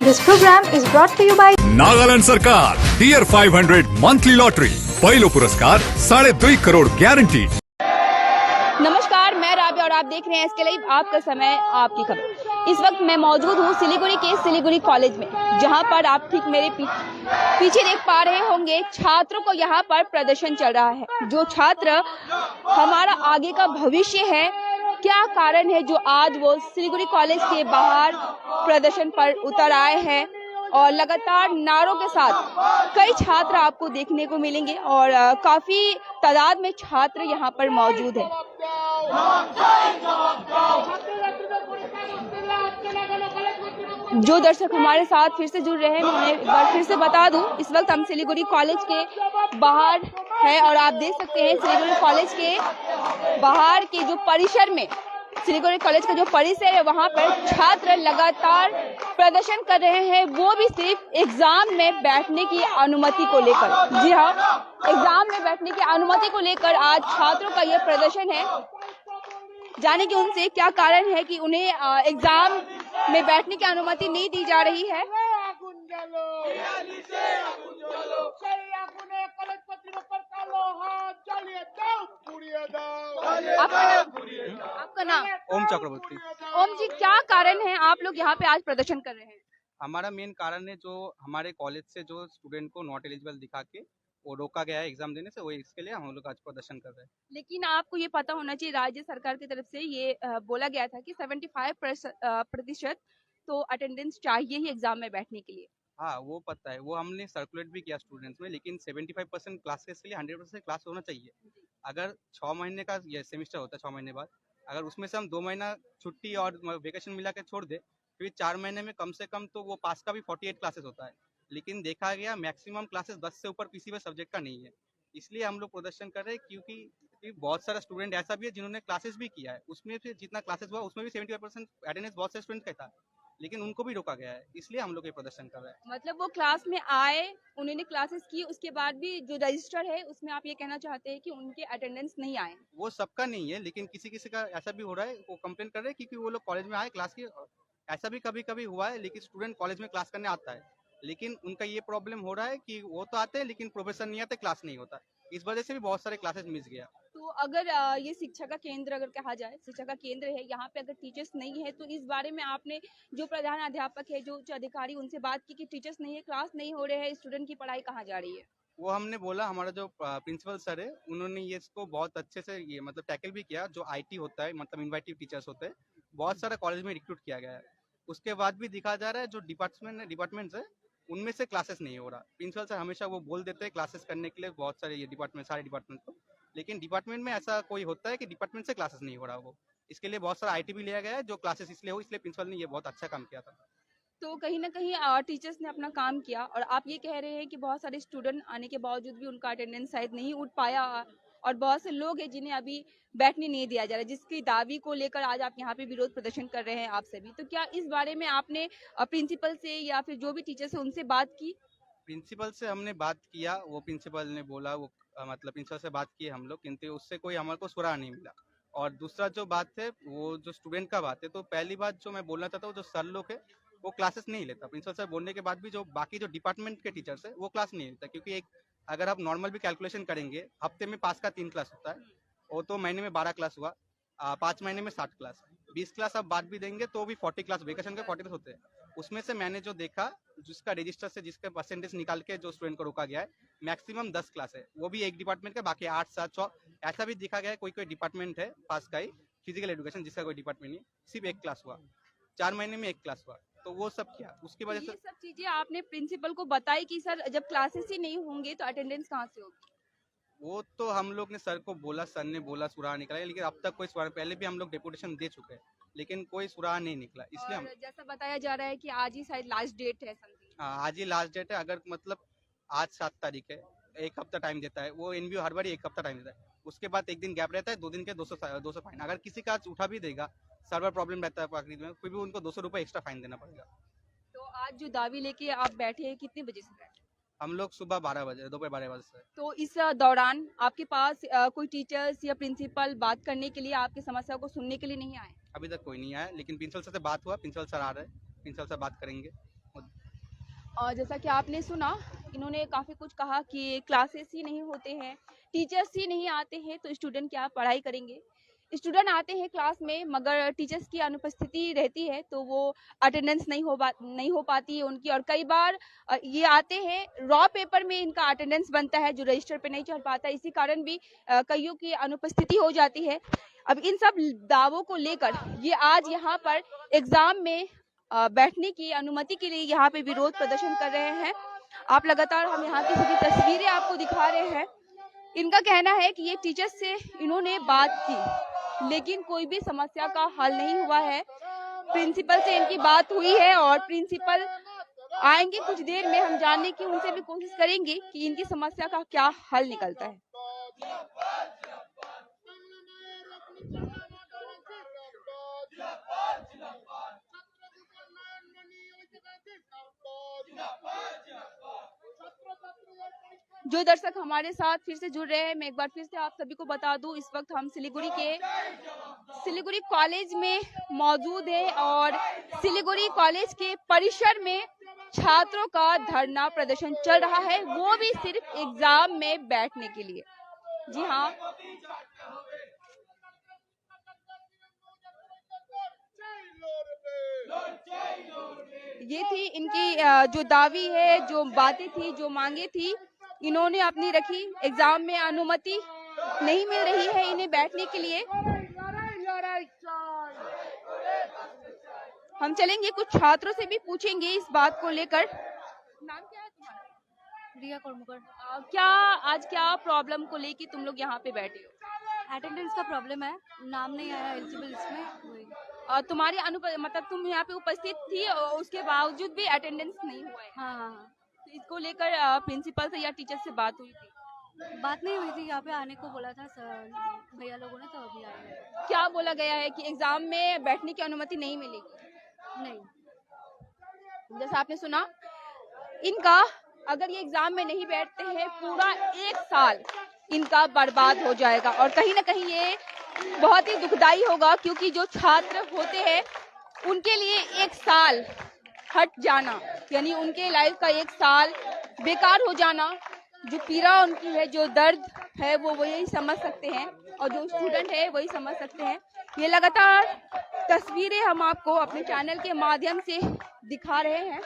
This program is brought to you by Nagaland सरकार tier 500 monthly lottery पहलो पुरस्कार 2.5 crore guarantee. नमस्कार, मैं राबिया और आप देख रहे हैं इसके लाइव, आपका समय आपकी खबर। इस वक्त मैं मौजूद हूँ सिलीगुड़ी के सिलीगुड़ी कॉलेज में, जहां पर आप ठीक मेरे पीछे देख पा रहे होंगे छात्रों को यहां पर प्रदर्शन चल रहा है। जो छात्र हमारा आगे का भविष्य है, क्या कारण है जो आज वो सिलीगुड़ी कॉलेज के बाहर प्रदर्शन पर उतर आए हैं और लगातार नारों के साथ कई छात्र आपको देखने को मिलेंगे और काफी तादाद में छात्र यहाँ पर मौजूद है। जो दर्शक हमारे साथ फिर से जुड़ रहे हैं, मैं उन्हें एक बार फिर से बता दूं, इस वक्त हम सिलीगुड़ी कॉलेज के बाहर है और आप देख सकते हैं सिलीगुड़ी कॉलेज के बाहर के जो परिसर में, सिलीगुड़ी कॉलेज का जो परिसर है वहां पर छात्र लगातार प्रदर्शन कर रहे हैं, वो भी सिर्फ एग्जाम में बैठने की अनुमति को लेकर। जी हाँ, एग्जाम में बैठने की अनुमति को लेकर आज छात्रों का यह प्रदर्शन है। जाने कि उनसे क्या कारण है कि उन्हें एग्जाम में बैठने की अनुमति नहीं दी जा रही है। आपका नाम? ओम चक्रवर्ती। ओम जी, क्या कारण है आप लोग यहाँ पे आज प्रदर्शन कर रहे हैं? हमारा मेन कारण है जो हमारे कॉलेज से जो स्टूडेंट को नॉट एलिजिबल दिखा के वो रोका गया है एग्जाम देने से, वो इसके लिए हम लोग आज प्रदर्शन कर रहे हैं। लेकिन आपको ये पता होना चाहिए, राज्य सरकार की तरफ से ये बोला गया था कि 75% तो अटेंडेंस चाहिए ही एग्जाम में बैठने के लिए। हाँ, वो पता है, वो हमने सर्कुलेट भी किया स्टूडेंट्स में, लेकिन 75% क्लासेस के लिए 100% क्लास होना चाहिए। अगर 6 महीने का ये सेमिस्टर होता है, 6 महीने बाद अगर उसमें से हम 2 महीना छुट्टी और वेकेशन मिला के छोड़ दे, फिर 4 महीने में कम से कम तो वो पास का भी 48 क्लासेस होता है। लेकिन देखा गया मैक्सिमम क्लासेस 10 से ऊपर किसी भी सब्जेक्ट का नहीं है। इसलिए हम लोग प्रदर्शन कर रहे हैं, क्योंकि बहुत सारा स्टूडेंट ऐसा भी है जिन्होंने क्लासेस भी किया है, उसमें फिर जितना क्लासेस हुआ उसमें भी 75% अटेंडेंस बहुत से स्टूडेंट का था, लेकिन उनको भी रोका गया है। इसलिए हम लोग ये प्रदर्शन कर रहे हैं। मतलब वो क्लास में आए, उन्होंने क्लासेस की, उसके बाद भी जो रजिस्टर है उसमें आप ये कहना चाहते हैं कि उनके अटेंडेंस नहीं आए? वो सबका नहीं है, लेकिन किसी किसी का ऐसा भी हो रहा है, वो कंप्लेन कर रहे हैं क्योंकि वो लोग कॉलेज में आए क्लास की। ऐसा भी कभी कभी हुआ है, लेकिन स्टूडेंट कॉलेज में क्लास करने आता है, लेकिन उनका ये प्रॉब्लम हो रहा है कि वो तो आते हैं लेकिन प्रोफेसर नहीं आते, क्लास नहीं होता। इस वजह से भी बहुत सारे क्लासेस मिस गया। तो अगर ये शिक्षा का केंद्र अगर कहा जाए, शिक्षा का केंद्र है, यहाँ पे अगर टीचर्स नहीं है तो इस बारे में आपने जो प्रधान अध्यापक है, जो उच्च अधिकारी, उनसे बात की कि टीचर्स नहीं है, क्लास नहीं हो रहे हैं, स्टूडेंट की पढ़ाई कहाँ जा रही है? वो हमने बोला, हमारा जो प्रिंसिपल सर है उन्होंने ये इसको बहुत अच्छे से ये मतलब टैकल भी किया। जो आईटी होता है, मतलब इन्वाइटिव टीचर्स होते हैं, बहुत सारा कॉलेज में रिक्रूट किया गया है। उसके बाद भी दिखा जा रहा है जो डिपार्टमेंट्स है उनमें से क्लासेस नहीं हो रहा। प्रिंसिपल सर हमेशा वो बोल देते हैं क्लासेस करने के लिए बहुत सारे ये डिपार्टमेंट, सारे डिपार्टमेंट को, लेकिन डिपार्टमेंट में ऐसा कोई होता है कि डिपार्टमेंट से क्लासेस नहीं हो रहा। वो इसके लिए बहुत सारा आईटी भी लिया गया है जो क्लासेस इसलिए हो, इसलिए प्रिंसिपल ने ये बहुत अच्छा काम किया था। तो कहीं ना कहीं टीचर्स ने अपना काम किया और आप ये कह रहे हैं कि बहुत सारे स्टूडेंट आने के बावजूद भी उनका अटेंडेंस शायद नहीं उठ पाया और बहुत से लोग हैं जिन्हें अभी बैठने नहीं दिया जा रहा है, जिसकी दावी को लेकर आज आप यहाँ पे विरोध प्रदर्शन कर रहे हैं आप सभी। तो क्या इस बारे में आपने प्रिंसिपल से या फिर जो भी टीचर्स है उनसे बात की? प्रिंसिपल से हमने बात किया, वो प्रिंसिपल ने बोला, वो मतलब प्रिंसिपल से बात की हम लोग, किंतु उससे कोई हमारे को सुराग नहीं मिला। और दूसरा जो बात है वो जो स्टूडेंट का बात है, तो पहली बात जो मैं बोलना चाहता हूँ, जो सर लोग है वो क्लासेस नहीं लेता। प्रिंसिपल सर बोलने के बाद भी जो बाकी जो डिपार्टमेंट के टीचर्स है वो क्लास नहीं लेता, क्योंकि एक अगर आप नॉर्मल भी कैलकुलेशन करेंगे, हफ्ते में 5 का 3 क्लास होता है, वो तो महीने में 12 क्लास हुआ, 5 महीने में 60 क्लास, 20 क्लास आप बात भी देंगे तो भी 40 क्लास, वेकेशन के 40 क्लास होते हैं। उसमें से मैंने जो देखा, जिसका रजिस्टर से जिसके परसेंटेज निकाल के जो स्टूडेंट को रोका गया है, मैक्सिमम 10 क्लास है, वो भी एक डिपार्टमेंट का, बाकी 8, 7, 6 ऐसा भी दिखा गया है। कोई कोई डिपार्टमेंट है पास का ही, फिजिकल एजुकेशन, जिसका कोई डिपार्टमेंट नहीं, सिर्फ 1 क्लास हुआ, 4 महीने में 1 क्लास हुआ। तो वो सब किया, उसकी वजह से ये सब चीजें आपने प्रिंसिपल को बताई कि सर जब क्लासेस ही नहीं होंगे तो अटेंडेंस कहाँ से होगी? वो तो हम लोग ने सर को बोला, सर ने बोला सुराग निकला है, लेकिन अब तक कोई सुराग, पहले भी हम लोग डेपुटेशन दे चुके हैं लेकिन कोई सुराग नहीं निकला। इसलिए हम जैसा बताया जा रहा है कि आज ही शायद लास्ट डेट है समथिंग। हाँ, आज ही लास्ट डेट है। अगर मतलब आज 7 तारीख है, 1 हफ्ता टाइम देता है वो एनबीओ, हर बार 1 हफ्ता टाइम देता है, उसके बाद 1 दिन गैप रहता है, 2 दिन के 200 फाइन। अगर किसी का आज उठा भी देगा, सर्वर प्रॉब्लम रहता है प्रकृति में, फिर भी उनको 200 रुपये एक्स्ट्रा फाइन देना पड़ेगा। तो आज जो दावी लेके आप बैठे हैं, कितने बजे से बैठे? हम लोग सुबह 12 बजे, दोपहर 12 बजे से। तो इस दौरान आपके पास कोई टीचर्स या प्रिंसिपल बात करने के लिए, आपकी समस्या को सुनने के लिए नहीं आए? अभी तक कोई नहीं आया, लेकिन प्रिंसिपल सर से बात हुआ, प्रिंसिपल सर आ रहे हैं, प्रिंसिपल सर बात करेंगे। और जैसा कि आपने सुना, इन्होंने काफ़ी कुछ कहा कि क्लासेस ही नहीं होते हैं, टीचर्स ही नहीं आते हैं, तो स्टूडेंट क्या पढ़ाई करेंगे। स्टूडेंट आते हैं क्लास में, मगर टीचर्स की अनुपस्थिति रहती है, तो वो अटेंडेंस नहीं हो पाती है उनकी। और कई बार ये आते हैं, रॉ पेपर में इनका अटेंडेंस बनता है, जो रजिस्टर पे नहीं चढ़ पाता। इसी कारण भी कईयों की अनुपस्थिति हो जाती है। अब इन सब दावों को लेकर ये आज यहाँ पर एग्जाम में बैठने की अनुमति के लिए यहाँ पे विरोध प्रदर्शन कर रहे हैं। आप लगातार हम यहाँ की सभी तस्वीरें आपको दिखा रहे हैं। इनका कहना है कि ये टीचर्स से इन्होंने बात की, लेकिन कोई भी समस्या का हल नहीं हुआ है। प्रिंसिपल से इनकी बात हुई है और प्रिंसिपल आएंगे कुछ देर में। हम जानने की उनसे भी कोशिश करेंगे कि इनकी समस्या का क्या हल निकलता है। जो दर्शक हमारे साथ फिर से जुड़ रहे हैं, मैं एक बार फिर से आप सभी को बता दूं, इस वक्त हम सिलीगुड़ी कॉलेज में मौजूद हैं और सिलीगुड़ी कॉलेज के परिसर में छात्रों का धरना प्रदर्शन चल रहा है, वो भी सिर्फ एग्जाम में बैठने के लिए। जी हाँ, ये थी इनकी जो दावी है, जो बातें थी, जो मांगे थी, इन्होंने अपनी रखी। एग्जाम में अनुमति नहीं मिल रही है इन्हें बैठने के लिए। हम चलेंगे, कुछ छात्रों से भी पूछेंगे इस बात को लेकर। नाम क्या है तुम्हारा? रिया कोरमुकर। क्या प्रॉब्लम को लेकर तुम लोग यहाँ पे बैठे हो? अटेंडेंस का प्रॉब्लम है, नाम नहीं आया एलिजिबल इसमें, वही। तुम्हारी मतलब तुम यहाँ पे उपस्थित थी और उसके बावजूद भी अटेंडेंस नहीं हुआ है? हाँ हाँ हाँ। तो इसको लेकर प्रिंसिपल से या टीचर से बात हुई थी? बात नहीं हुई थी, यहाँ पे आने को बोला था सर भैया लोगों ने, तो अभी आए हैं। क्या बोला गया है कि एग्जाम में बैठने की अनुमति नहीं मिलेगी? नहीं। जैसा आपने सुना, इनका अगर ये एग्जाम में नहीं बैठते हैं, पूरा 1 साल इनका बर्बाद हो जाएगा। और कहीं ना कहीं ये बहुत ही दुखदाई होगा, क्योंकि जो छात्र होते हैं उनके लिए 1 साल हट जाना, यानी उनके लाइफ का 1 साल बेकार हो जाना, जो पीड़ा उनकी है, जो दर्द है, वो वही समझ सकते हैं और जो स्टूडेंट है वही समझ सकते हैं। ये लगातार तस्वीरें हम आपको अपने चैनल के माध्यम से दिखा रहे हैं।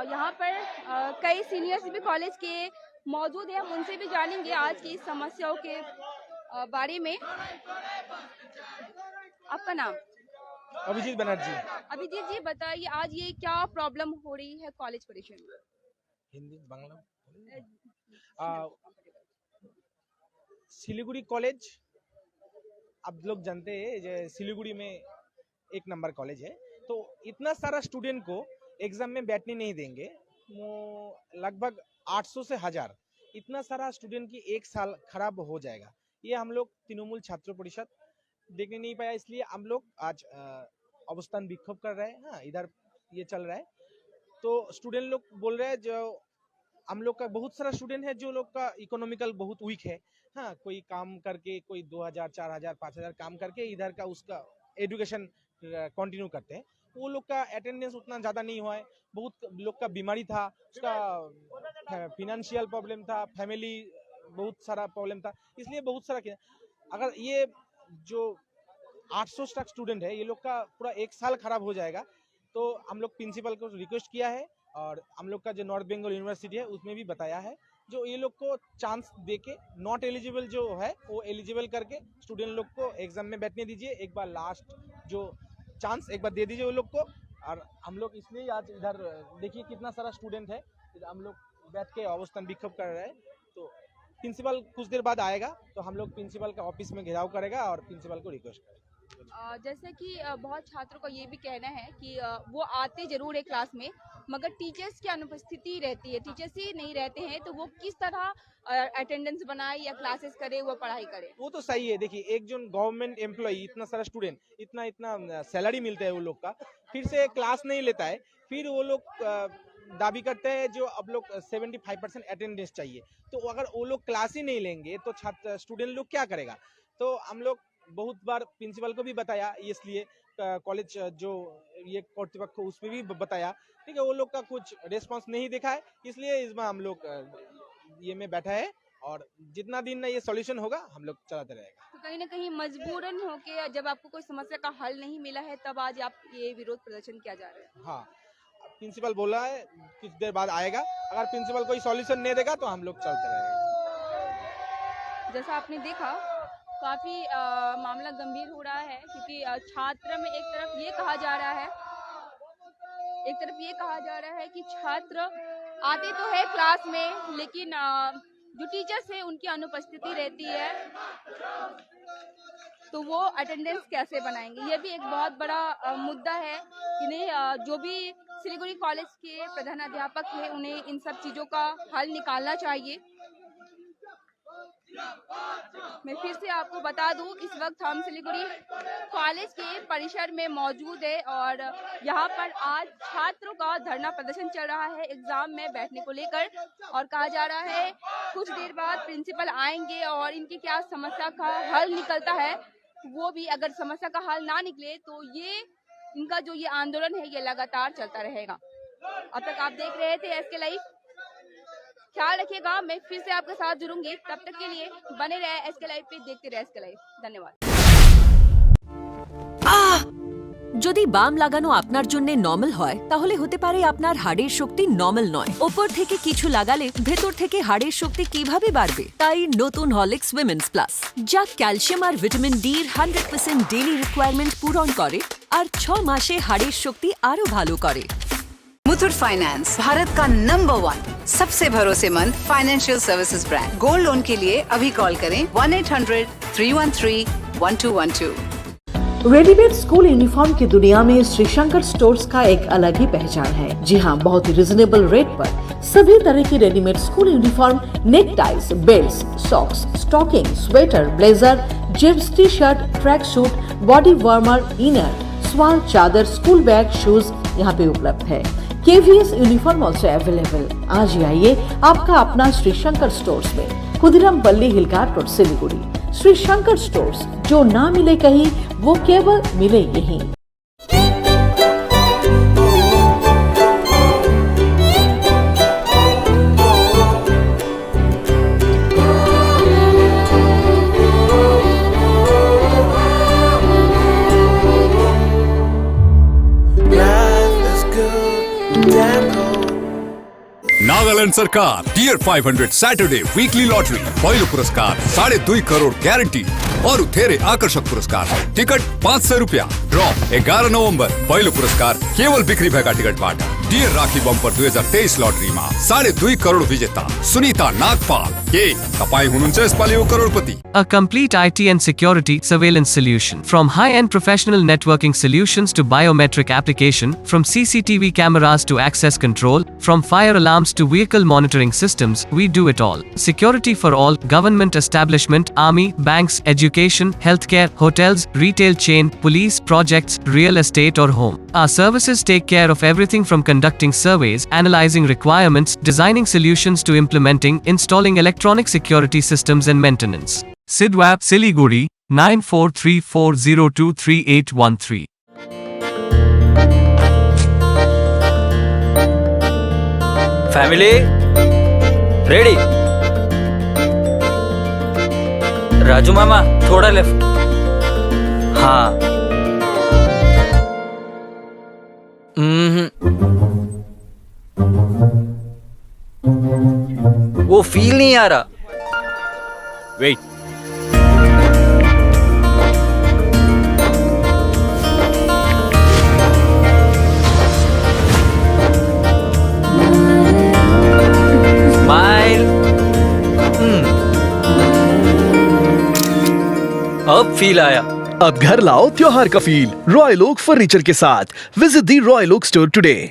यहाँ पर कई सीनियर्स भी कॉलेज के मौजूद हैं, हम उनसे भी जानेंगे आज की इस समस्याओं के बारे में। आपका नाम? अभिजीत बनर्जी। अभिजीत जी, बताइए आज ये क्या प्रॉब्लम हो रही है कॉलेज परिसर में? हिंदी बांग्ला। सिलीगुड़ी कॉलेज आप लोग जानते हैं, सिलीगुड़ी में 1 नंबर कॉलेज है, तो इतना सारा स्टूडेंट को एग्जाम में बैठने नहीं देंगे। लगभग 800 से 1000 इतना सारा स्टूडेंट की 1 साल खराब हो जाएगा। ये हम लोग तृणमूल छात्र परिषद देखने नहीं पाया, इसलिए हम लोग आज अवस्थान विक्षोभ कर रहे हैं। हाँ, इधर ये चल रहा है, तो स्टूडेंट लोग बोल रहे हैं, जो हम लोग का बहुत सारा स्टूडेंट है जो लोग का इकोनॉमिकल बहुत वीक है। हाँ, कोई काम करके, कोई 2000, 4000, 5000 काम करके इधर का उसका एजुकेशन कंटिन्यू करते हैं। वो लोग का अटेंडेंस उतना ज़्यादा नहीं हुआ है। बहुत लोग का बीमारी था, उसका फिनेंशियल प्रॉब्लम था, फैमिली बहुत सारा प्रॉब्लम था, इसलिए बहुत सारा। अगर ये जो 800 तक स्टूडेंट है, ये लोग का पूरा एक साल खराब हो जाएगा। तो हम लोग प्रिंसिपल को रिक्वेस्ट किया है और हम लोग का जो नॉर्थ बंगाल यूनिवर्सिटी है उसमें भी बताया है, जो ये लोग को चांस देके नॉट एलिजिबल जो है वो एलिजिबल करके स्टूडेंट लोग को एग्जाम में बैठने दीजिए, एक बार लास्ट जो चांस एक बार दे दीजिए वो लोग को। और हम लोग इसलिए आज इधर देखिए कितना सारा स्टूडेंट है, हम लोग बैठ के अवस्थान विक्षोभ कर रहे हैं। तो प्रिंसिपल कुछ देर बाद आएगा तो हम लोग प्रिंसिपल का ऑफिस में घेराव करेगा और प्रिंसिपल को रिक्वेस्ट करेगा। जैसे कि बहुत छात्रों का ये भी कहना है कि वो आते जरूर है क्लास में, मगर टीचर्स की अनुपस्थिति रहती है, टीचर्स ही नहीं रहते हैं, तो वो किस तरह अटेंडेंस बनाए या क्लासेस करे, वो पढ़ाई करे। वो तो सही है। देखिए एक जो गवर्नमेंट एम्प्लॉय, इतना सारा स्टूडेंट, इतना सैलरी मिलता है वो लोग का, फिर से क्लास नहीं लेता है, फिर वो लोग दाबी करते हैं जो अब लोग 75% अटेंडेंस चाहिए। तो अगर वो लोग क्लास ही नहीं लेंगे तो छात्र स्टूडेंट लोग क्या करेगा। तो हम लोग बहुत बार प्रिंसिपल को भी बताया, इसलिए कॉलेज जो ये कर्तृपक्ष उस पर भी बताया, ठीक है, वो लोग का कुछ रिस्पांस नहीं दिखा है, इसलिए इस बार हम लोग ये में बैठा है और जितना दिन ये सॉल्यूशन होगा हम लोग चलाते रहेगा। तो कहीं ना कहीं मजबूरन होके जब आपको कोई समस्या का हल नहीं मिला है तब आज आप ये विरोध प्रदर्शन किया जा रहा है। हाँ, प्रिंसिपल बोला है कुछ देर बाद आएगा, अगर प्रिंसिपल कोई सॉल्यूशन नहीं देगा तो हम लोग चलते रहेंगे। जैसा आपने देखा काफी मामला गंभीर हो रहा है, क्योंकि छात्र में एक तरफ ये कहा जा रहा है कि छात्र आते तो है क्लास में, लेकिन जो टीचर्स है उनकी अनुपस्थिति रहती है, तो वो अटेंडेंस कैसे बनाएंगे। ये भी एक बहुत बड़ा मुद्दा है। इन्हें जो भी सिलीगुड़ी कॉलेज के प्रधानाध्यापक हैं उन्हें इन सब चीजों का हल निकालना चाहिए। मैं फिर से आपको बता दूं, इस वक्त हम सिलीगुड़ी कॉलेज के परिसर में मौजूद है और यहाँ पर आज छात्रों का धरना प्रदर्शन चल रहा है एग्जाम में बैठने को लेकर, और कहा जा रहा है कुछ देर बाद प्रिंसिपल आएंगे और इनकी क्या समस्या का हल निकलता है, वो भी अगर समस्या का हल ना निकले तो ये इनका जो ये आंदोलन है ये लगातार चलता रहेगा। अब तक आप देख रहे थे SK लाइव, ख्याल रखिएगा, मैं फिर से आपके साथ जुड़ूंगी, तब तक के लिए बने रहे SK लाइव पे, देखते रहे SK लाइव। धन्यवाद। যদি বাম লাগানো আপনার জন্য নরমাল হয় তাহলে হতে পারে আপনার হাড়ের শক্তি নরমাল নয়। উপর থেকে কিছু লাগালে ভেতর থেকে হাড়ের শক্তি কিভাবে বাড়বে? তাই নতুন হরলিক্স উইমেন্স প্লাস, যা ক্যালসিয়াম আর ভিটামিন ডি এর 100% ডেইলি রিকোয়ারমেন্ট পূরণ করে আর 6 মাসে হাড়ের শক্তি আরো ভালো করে। मुथूट फाइनेंस, भारत का नंबर 1 सबसे भरोसेमंद financial services brand. Gold loan के लिए अभी कॉल करें 1-800-313-1212। रेडीमेड स्कूल यूनिफॉर्म की दुनिया में श्री शंकर स्टोर्स का एक अलग ही पहचान है। जी हाँ, बहुत ही रिजनेबल रेट पर सभी तरह की readymade school uniform, neck ties, belt, socks, stocking, sweater, blazer, jeans, T shirt, track suit, body warmer, inner, स्वाल, चादर, स्कूल बैग, शूज यहाँ पे उपलब्ध है। KVS uniform also available. आज ही आइए आपका अपना श्री शंकर स्टोर्स में, खुदिराम पल्ली हिलघाट रोड, सिलीगुड़ी। श्री शंकर स्टोर्स, जो ना मिले कहीं वो केवल मिले यहीं। नागालैंड सरकार टियर 500 सैटरडे वीकली लॉटरी पहिलो पुरस्कार 2.5 करोड़ ग्यारंटी और थेरे आकर्षक पुरस्कार टिकट 500 रुपया ड्रॉ 11 नवंबर पहिलो पुरस्कार केवल बिक्री भएका टिकटबाट डियर राखी बम्पर 2023 लटरीमा 2.5 करोड़ विजेता सुनीता नागपाल के तपाई हुनुहुन्छ यसपालिको करोडपति। A complete IT and security surveillance solution. From high-end professional networking solutions to biometric application, from CCTV cameras to access control, from fire alarms to vehicle monitoring systems, we do it all. Security for all, government establishment, army, banks, education, healthcare, hotels, retail chain, police, projects, real estate or home. Our services take care of everything from conducting surveys, analyzing requirements, designing solutions to implementing, installing electronic security systems and maintenance. Sidwap, Siliguri, 9434023813. Family, ready? Raju मामा थोड़ा left. हाँ। वो feel नहीं आ रहा। Wait. Smile. अब feel आया। अब घर लाओ त्योहार का फील रॉयल ओक फर्नीचर के साथ। Visit the royal oak store today.